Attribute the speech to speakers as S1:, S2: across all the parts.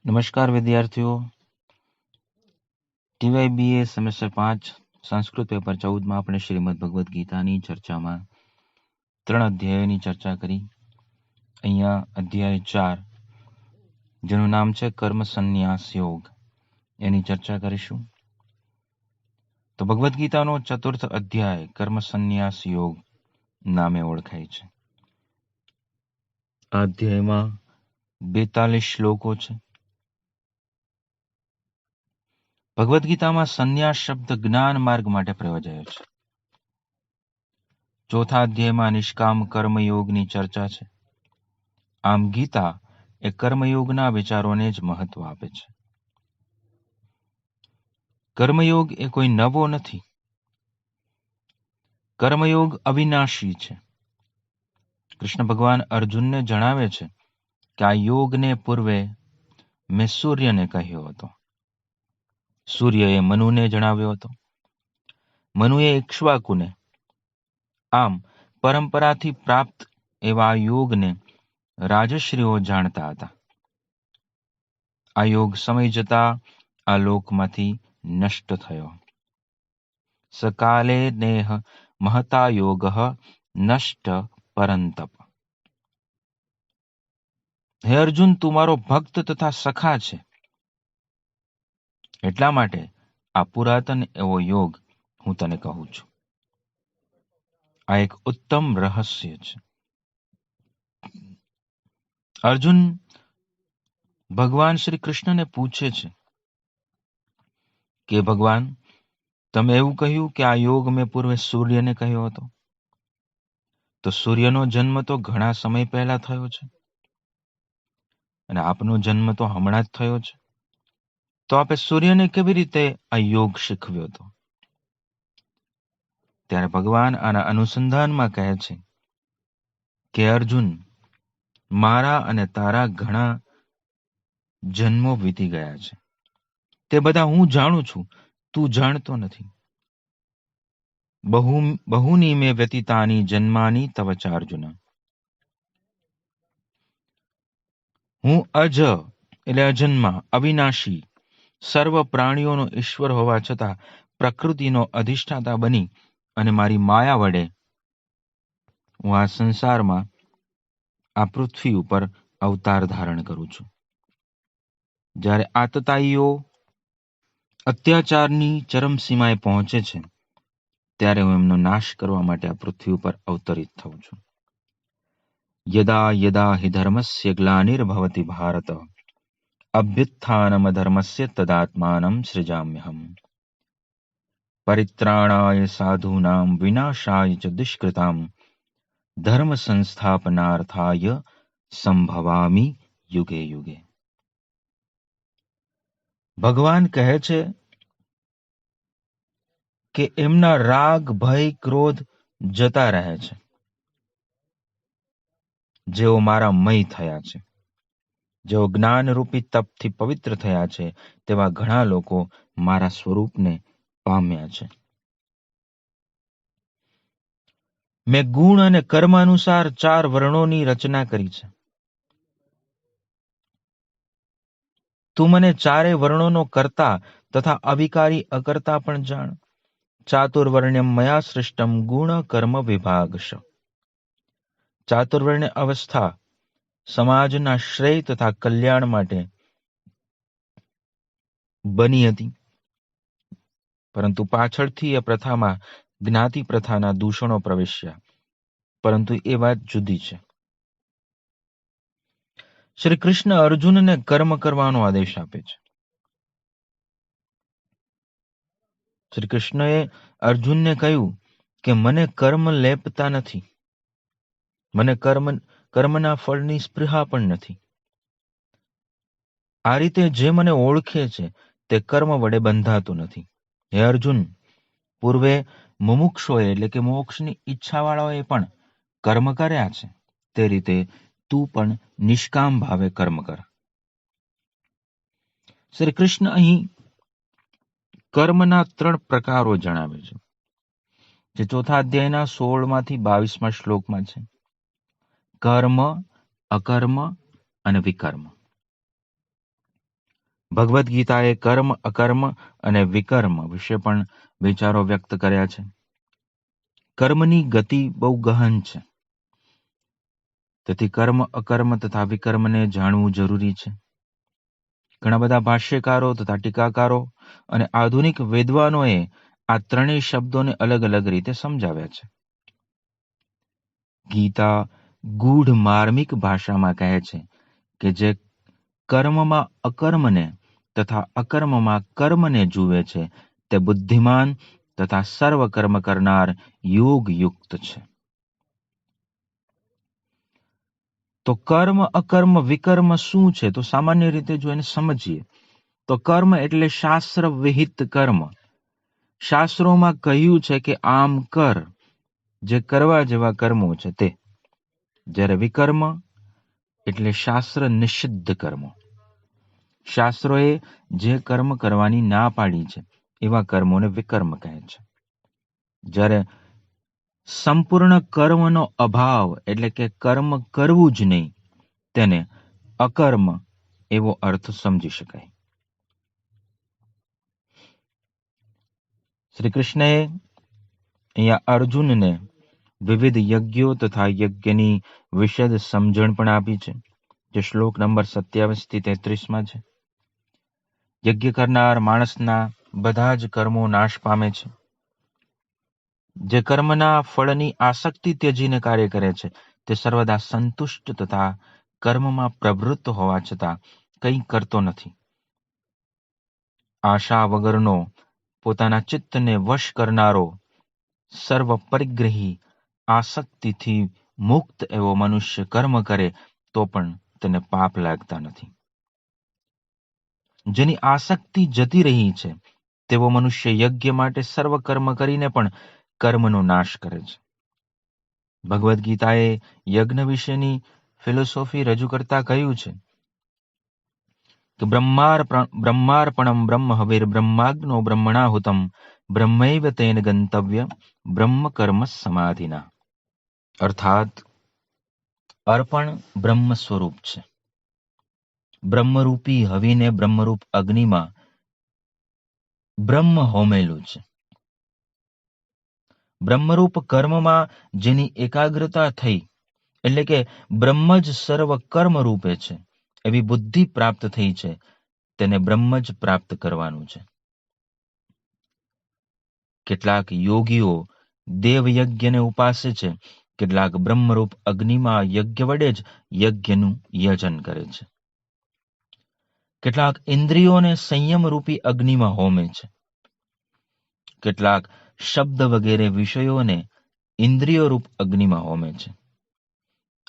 S1: નમસ્કાર વિદ્યાર્થીઓ. ટીવાયબીએ semester 5 Sanskrit paper 14માં આપણે શ્રીમદ ભગવદ્ ગીતાની ચર્ચામાં 3 અધ્યાયોની ચર્ચા કરી. અહીંયા અધ્યાય 4 જેનું નામ છે કર્મ સંન્યાસ યોગ, એની ચર્ચા કરીશું. તો ભગવદ્ ગીતાનો 4th અધ્યાય કર્મ સંન્યાસ યોગ નામે ઓળખાય છે. આ અધ્યાયમાં 42 શ્લોકો છે. ભગવદ્ ગીતામાં સંન્યાસ શબ્દ જ્ઞાન માર્ગ માટે પ્રયોજાયો છે. ચોથા અધ્યાયમાં નિષ્કામ કર્મયોગની ચર્ચા છે. આમ ગીતા એ કર્મયોગના વિચારોને જ મહત્વ આપે છે. કર્મયોગ એ કોઈ નવો નથી. કર્મયોગ અવિનાશી છે. કૃષ્ણ ભગવાન અર્જુનને જણાવે છે કે આ યોગને પૂર્વે મેં સૂર્યને કહ્યો હતો. સૂર્યએ મનુને જણાવ્યો હતો. મનુએ ઇક્ષ્વાકુને. આમ પરંપરાથી પ્રાપ્ત એવા યોગને રાજશ્રીઓ જાણતા હતા. આ યોગ સમય જતા આ લોકમાંથી નષ્ટ થયો. સકાલે નેહ મહતા યોગ નષ્ટ પરંતપ. હે અર્જુન, તું મારો ભક્ત તથા સખા છે, એટલા માટે આ પુરાતન એવો યોગ હું તને કહું છું. આ એક ઉત્તમ રહસ્ય છે. અર્જુન ભગવાન શ્રી કૃષ્ણને પૂછે છે કે ભગવાન, તમે એવું કહ્યું કે આ યોગ મેં પૂર્વે સૂર્યને કહ્યો હતો. તો સૂર્યનો જન્મ તો ઘણા સમય પહેલા થયો છે અને આપનો જન્મ તો હમણાં જ થયો છે. તો આપે સૂર્યને કેવી રીતે આ યોગ શીખવ્યો હતો? ત્યારે ભગવાન આના અનુસંધાનમાં કહે છે કે અર્જુન, મારા અને તારા ઘણા જન્મો વીતી ગયા છે. તે બધા હું જાણું છું, તું જાણતો નથી. બહુની મે વ્યતીતાની જન્માની તવ ચ અર્જુન. હું અજ એટલે અજન્મા, અવિનાશી, સર્વ પ્રાણીઓનો ઈશ્વર હોવા છતાં પ્રકૃતિનો અધિષ્ઠાતા બની અને મારી માયા વડે હું આ સંસારમાં, આ પૃથ્વી ઉપર અવતાર ધારણ કરું છું. જ્યારે આતતાઈઓ અત્યાચારની ચરમસીમાએ પહોંચે છે, ત્યારે હું એમનો નાશ કરવા માટે આ પૃથ્વી ઉપર અવતરિત થઉં છું. યદા યદા હિ ધર્મસ્ય ગ્લાનિર્ભવતિ ભારત અભ્યુત્થાનમ અધર્મસ્ય તદાત્માનમ સૃજામ્યહમ. પરિત્રાણાય સાધૂનાં વિનાશાય ચ દુષ્કૃતામ ધર્મ સંસ્થાપનાર્થાય સંભવામિ યુગે યુગે. ભગવાન કહે છે કે એમના રાગ, ભય, ક્રોધ જતા રહે છે. જેઓ મારા મય થયા છે, જેઓ જ્ઞાનરૂપી તપથી પવિત્ર થયા છે, તેવા ઘણા લોકો મારા સ્વરૂપને પામ્યા છે. મેં ગુણ અને કર્મ અનુસાર 4 વર્ણોની રચના કરી છે. તું મને 4 વર્ણોનો કર્તા તથા અવિકારી અકર્તા પણ જાણ. ચાતુર્વર્ણ્યમ મયા સૃષ્ટમ ગુણ કર્મ વિભાગશ. ચાતુર્વર્ણ્ય અવસ્થા સમાજના શ્રેય તથા કલ્યાણ માટે બની હતી, પરંતુ પાછળથી એ પ્રથામાં જ્ઞાતિ પ્રથાના દૂષણો પ્રવેશ્યા. પરંતુ એ વાત જુદી છે. શ્રી કૃષ્ણ અર્જુનને કર્મ કરવાનો આદેશ આપે છે. શ્રી કૃષ્ણએ અર્જુનને કહ્યું કે મને કર્મ લેપતા નથી, મને કર્મના ફળની સ્પૃહા પણ નથી. આ રીતે જે મને ઓળખે છે તે કર્મ વડે બંધાતો નથી. હે અર્જુન, પૂર્વે મુમુક્ષોએ એટલે કે મોક્ષની ઈચ્છાવાળાઓએ પણ કર્મ કર્યા છે, તે રીતે તું પણ નિષ્કામ ભાવે કર્મ કર. શ્રી કૃષ્ણ અહીં કર્મના 3 પ્રકારો જણાવે છે, જે ચોથા અધ્યાયના 16માંથી 22મા શ્લોકમાં છે. કર્મ, અકર્મ અને વિકર્મ. ભગવદ્ ગીતાએ કર્મ, અકર્મ અને વિકર્મ વિશે પણ વિચારો વ્યક્ત કર્યા છે. કર્મની ગતિ બહુ ગહન છે, તેથી કર્મ, અકર્મ તથા વિકર્મને જાણવું જરૂરી છે. ઘણા બધા ભાષ્યકારો તથા ટીકાકારો અને આધુનિક વિદ્વાનોએ આ ત્રણેય શબ્દોને અલગ અલગ રીતે સમજાવ્યા છે. ગીતા ગૂઢ માર્મિક ભાષામાં કહે છે કે જે કર્મમાં અકર્મને તથા અકર્મમાં કર્મને જુએ છે તે બુદ્ધિમાન તથા સર્વ કર્મ કરનાર યોગયુક્ત છે. તો કર્મ, અકર્મ, વિકર્મ શું છે? તો સામાન્ય રીતે જો એને સમજીએ તો કર્મ એટલે શાસ્ત્ર વિહિત કર્મ. શાસ્ત્રોમાં કહ્યું છે કે આમ કર, જે કરવા જેવા કર્મો છે તે. જ્યારે વિકર્મ એટલે શાસ્ત્ર નિષિદ્ધ કર્મો. શાસ્ત્રોએ જે કર્મ કરવાની ના પાડી છે એવા કર્મોને વિકર્મ કહે છે. જ્યારે સંપૂર્ણ કર્મનો અભાવ એટલે કે કર્મ કરવું જ નહીં, તેને અકર્મ એવો અર્થ સમજી શકાય. શ્રી કૃષ્ણએ અહીંયા અર્જુનને વિવિધ યજ્ઞો તથા યજ્ઞની વિશદ સમજણ પણ આપી છે, જે શ્લોક નંબર 27 થી 33 છે. યજ્ઞ કરનાર માણસના બધા જ કર્મો નાશ પામે છે. જે કર્મના ફળની આસક્તિ ત્યજીને કાર્ય કરે છે તે સર્વદા સંતુષ્ટ તથા કર્મમાં પ્રવૃત્ત હોવા છતાં કંઈ કરતો નથી. આશા વગરનો પોતાના ચિત્તને વશ કરનારો સર્વ પરિગ્રહી આસક્તિથી મુક્ત એવો મનુષ્ય કર્મ કરે તો પણ તેને પાપ લાગતા નથી. જેની આસક્તિ જતી રહી છે તેવો મનુષ્ય યજ્ઞ માટે સર્વ કર્મ કરીને પણ કર્મનો નાશ કરે છે. ભગવદ્ ગીતાએ યજ્ઞ વિશેની ફિલોસોફી રજૂ કરતા કહ્યું છે કે બ્રહ્માર્પણમ બ્રહ્મ હવિર બ્રહ્માગ્નો બ્રહ્મણાહુતમ બ્રહ્મૈવ તેન ગંતવ્ય બ્રહ્મ કર્મ સમાધિના. અર્થાત અર્પણ બ્રહ્મ સ્વરૂપ છે. બ્રહ્મરૂપી હવિને બ્રહ્મરૂપ અગ્નિમાં બ્રહ્મ હોમેલું છે. બ્રહ્મરૂપ કર્મમાં જેની એકાગ્રતા થઈ, એટલે કે બ્રહ્મ જ સર્વ કર્મ રૂપે છે એવી બુદ્ધિ પ્રાપ્ત થઈ છે, તેને બ્રહ્મ જ પ્રાપ્ત કરવાનું છે. કેટલાક યોગીઓ દેવયજ્ઞને ઉપાસે છે, કેટલાક બ્રહ્મરૂપ અગ્નિમાં યજ્ઞ વડે જ યજ્ઞનું યજન કરે છે. કેટલાક ઇન્દ્રિયોને સંયમરૂપી અગ્નિમાં હોમે છે. કેટલાક શબ્દ વગેરે વિષયોને ઇન્દ્રિયોરૂપ અગ્નિમાં હોમે છે.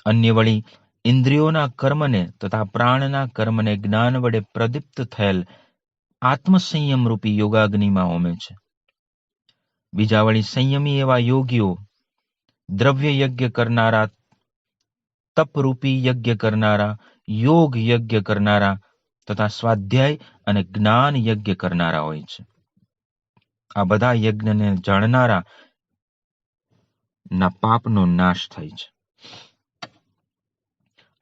S1: અન્ય વળી ઇન્દ્રિયોના કર્મને તથા પ્રાણના કર્મને જ્ઞાન વડે પ્રદીપ્ત થયેલ આત્મસંયમરૂપી યોગાગ્નિમાં હોમે છે. બીજા વળી સંયમી એવા યોગીઓ દ્રવ્ય યજ્ઞ કરનારા, તપરૂપી યજ્ઞ કરનારા, યોગ યજ્ઞ કરનારા તથા સ્વાધ્યાય અને જ્ઞાન યજ્ઞ કરનારા હોય છે. આ બધા યજ્ઞને જાણનારા ના પાપનો નાશ થાય છે.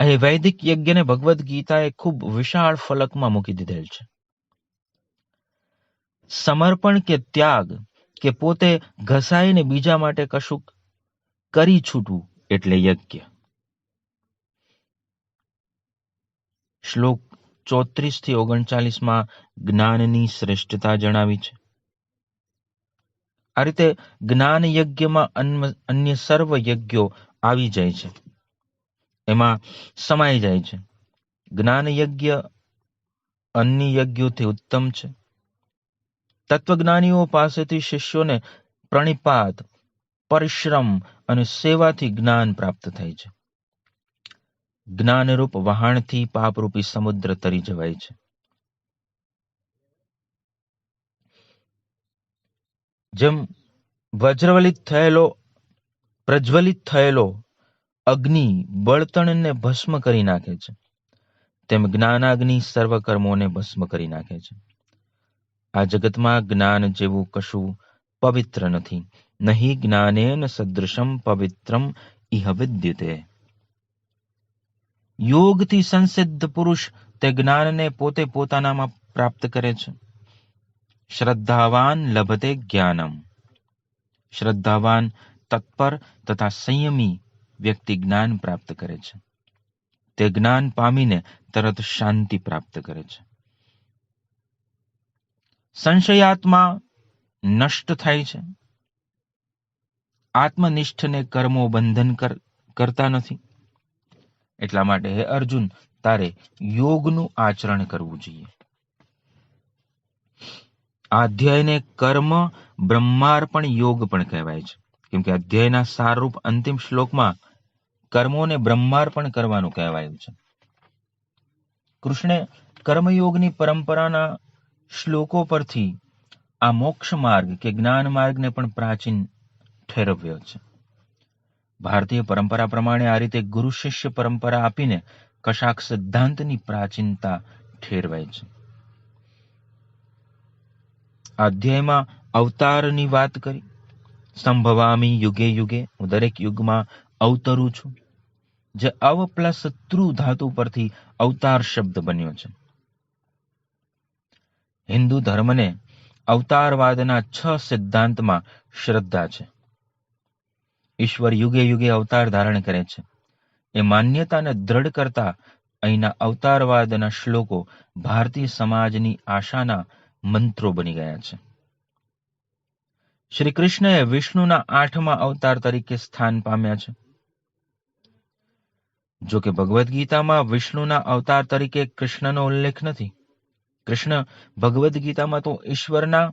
S1: અહીં વૈદિક યજ્ઞને ભગવદ્ ગીતાએ ખૂબ વિશાળ ફલકમાં મૂકી દીધેલ છે. સમર્પણ કે ત્યાગ કે પોતે ઘસાઈને બીજા માટે કશું કરી છૂટવું એટલે યજ્ઞ. શ્લોક 34 થી 39 જ્ઞાનની શ્રેષ્ઠતા જણાવી છે. આ રીતે જ્ઞાન યજ્ઞમાં અન્ય સર્વ યજ્ઞો આવી જાય છે, એમાં સમાઈ જાય છે. જ્ઞાન યજ્ઞ અન્ય યજ્ઞોથી ઉત્તમ છે. તત્વજ્ઞાનીઓ પાસેથી શિષ્યોને પ્રણિપાત, પરિશ્રમ અને સેવાથી જ્ઞાન પ્રાપ્ત થાય છે. જ્ઞાનરૂપ વહાણથી પાપરૂપી સમુદ્ર તરી જવાય છે. જેમ પ્રજ્વલિત થયેલો અગ્નિ બળતણને ભસ્મ કરી નાખે છે, તેમ જ્ઞાનાગ્નિ સર્વ કર્મોને ભસ્મ કરી નાખે છે. આ જગતમાં જ્ઞાન જેવું કશું પવિત્ર નથી. નહીં જ્ઞાનેન સદૃશમ પવિત્રમ ઇહ વિદ્યતે. યોગથી સંસિદ્ધ પુરુષ તે જ્ઞાનને પોતે પોતાનામાં પ્રાપ્ત કરે છે. શ્રદ્ધાવાન લભતે જ્ઞાનમ. શ્રદ્ધાવાન, તત્પર તથા સંયમી વ્યક્તિ જ્ઞાન પ્રાપ્ત કરે છે. તે જ્ઞાન પામીને તરત શાંતિ પ્રાપ્ત કરે છે. સંશયાત્મા નષ્ટ થાય છે. આત્મનિષ્ઠને કર્મો બંધન કરતા નથી. એટલા માટે હે અર્જુન, તારે યોગનું આચરણ કરવું જોઈએ. આ અધ્યાયને કર્મ બ્રહ્માર્પણ યોગ પણ કહેવાય છે, કેમ કે અધ્યાયના સારરૂપ અંતિમ શ્લોકમાં કર્મોને બ્રહ્માર્પણ કરવાનું કહેવાયું છે. કૃષ્ણે કર્મયોગની પરંપરાના શ્લોકો પરથી આ મોક્ષ માર્ગ કે જ્ઞાન માર્ગને પણ પ્રાચીન ઠેરવ્યો છે. ભારતીય પરંપરા પ્રમાણે આ રીતે ગુરુ શિષ્ય પરંપરા આપીને કશાક સિદ્ધાંતની પ્રાચીનતા ઠેરવાય છે. અધ્યાયમાં અવતારની વાત કરી. સંભવામી યુગે યુગે, હું દરેક યુગમાં અવતરું છું. જે અવ પ્લસ તૃ ધાતુ પરથી અવતાર શબ્દ બન્યો છે. હિન્દુ ધર્મને અવતારવાદના 6 સિદ્ધાંતમાં શ્રદ્ધા છે. ઈશ્વર યુગે યુગે અવતાર ધારણ કરે છે. એ માન્યતાને દ્રઢ કરતા અહીંના અવતારવાદના શ્લોકો ભારતીય સમાજની આશાના મંત્રો બની ગયા છે. શ્રી કૃષ્ણએ વિષ્ણુના 8મા અવતાર તરીકે સ્થાન પામ્યા છે. જો કે ભગવદ્ ગીતામાં વિષ્ણુના અવતાર તરીકે કૃષ્ણનો ઉલ્લેખ નથી. કૃષ્ણ ભગવદ્ ગીતામાં તો ઈશ્વરના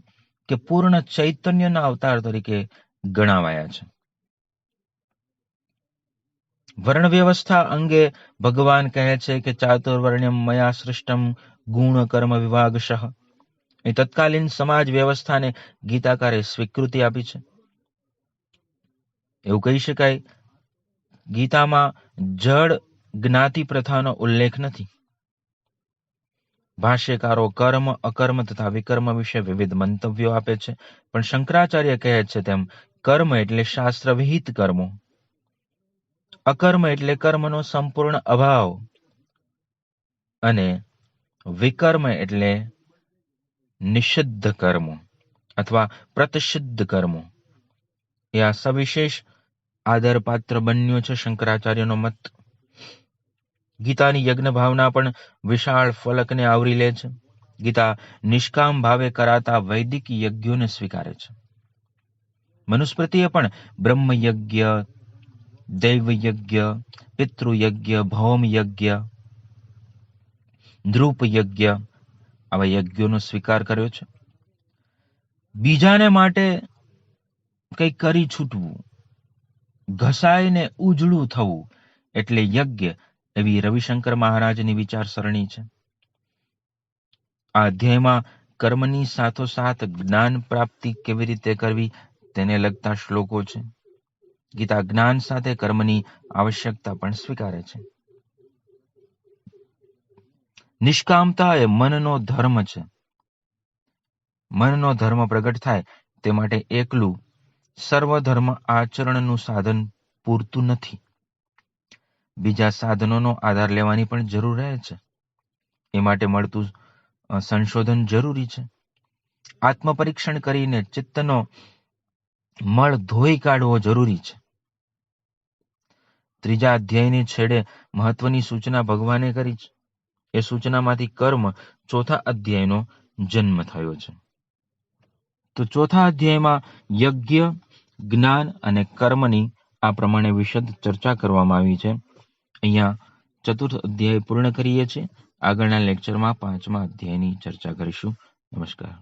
S1: કે પૂર્ણ ચૈતન્યના અવતાર તરીકે ગણાવાયા છે. વર્ણ વ્યવસ્થા અંગે ભગવાન કહે છે કે ચાતુર્વર્ણ્યમ મયા સૃષ્ટમ ગુણ કર્મ વિભાગશઃ. એ તત્કાલીન સમાજ વ્યવસ્થાને ગીતાકારે સ્વીકૃતિ આપી છે. એવું કહી શકાય, ગીતામાં જડ જ્ઞાતિ પ્રથાનો ઉલ્લેખ નથી. ભાષ્યકારો કર્મ, અકર્મ તથા વિકર્મ વિશે વિવિધ મંતવ્યો આપે છે, પણ શંકરાચાર્ય કહે છે તેમ કર્મ એટલે શાસ્ત્ર વિહિત કર્મો, અકર્મ એટલે કર્મનો સંપૂર્ણ અભાવ, અને વિકર્મ એટલે નિષિદ્ધ કર્મો અથવા પ્રતિષિદ્ધ કર્મો. એ આ સવિશેષ આદરપાત્ર બન્યો છે શંકરાચાર્યનો મત. ગીતાની યજ્ઞ ભાવના પણ વિશાળ ફલકને આવરી લે છે. ગીતા નિષ્કામ ભાવે કરાતા વૈદિક યજ્ઞોને સ્વીકારે છે. મનુસ્મૃતિએ પણ બ્રહ્મયજ્ઞ, દૈવયજ્ઞ, પિતૃયજ્ઞ, ભૌમયજ્ઞ, ધ્રુપયજ્ઞ આવા યજ્ઞોનો સ્વીકાર કર્યો છે. બીજાને માટે કંઈ કરી છૂટવું, ઘસાઈને ઉજળું થવું એટલે યજ્ઞ, એવી રવિશંકર મહારાજની વિચારસરણી છે. આ અધ્યાયમાં કર્મની સાથોસાથ જ્ઞાન પ્રાપ્તિ કેવી રીતે કરવી તેને લગતા શ્લોકો છે. ગીતા જ્ઞાન સાથે કર્મની આવશ્યકતા પણ સ્વીકારે છે. નિષ્કામતા એ મનનો ધર્મ છે. મનનો ધર્મ પ્રગટ થાય તે માટે એકલું સર્વધર્મ આચરણનું સાધન પૂરતું નથી. બીજા સાધનોનો આધાર લેવાની પણ જરૂર રહે છે. એ માટે મળતું સંશોધન જરૂરી છે. આત્મપરીક્ષણ કરીને ચિત્તનો મળ ધોઈ કાઢવો જરૂરી છે. ત્રીજા અધ્યાયની છેડે મહત્વની સૂચના ભગવાને કરી છે. એ સૂચનામાંથી કર્મ ચોથા અધ્યાયનો જન્મ થયો છે. તો ચોથા અધ્યાયમાં યજ્ઞ, જ્ઞાન અને કર્મની આ પ્રમાણે વિશદ ચર્ચા કરવામાં આવી છે. અહીંયા ચતુર્થ અધ્યાય પૂર્ણ કરીએ છીએ. આગળના લેક્ચરમાં 5મા અધ્યાયની ચર્ચા કરીશું. નમસ્કાર.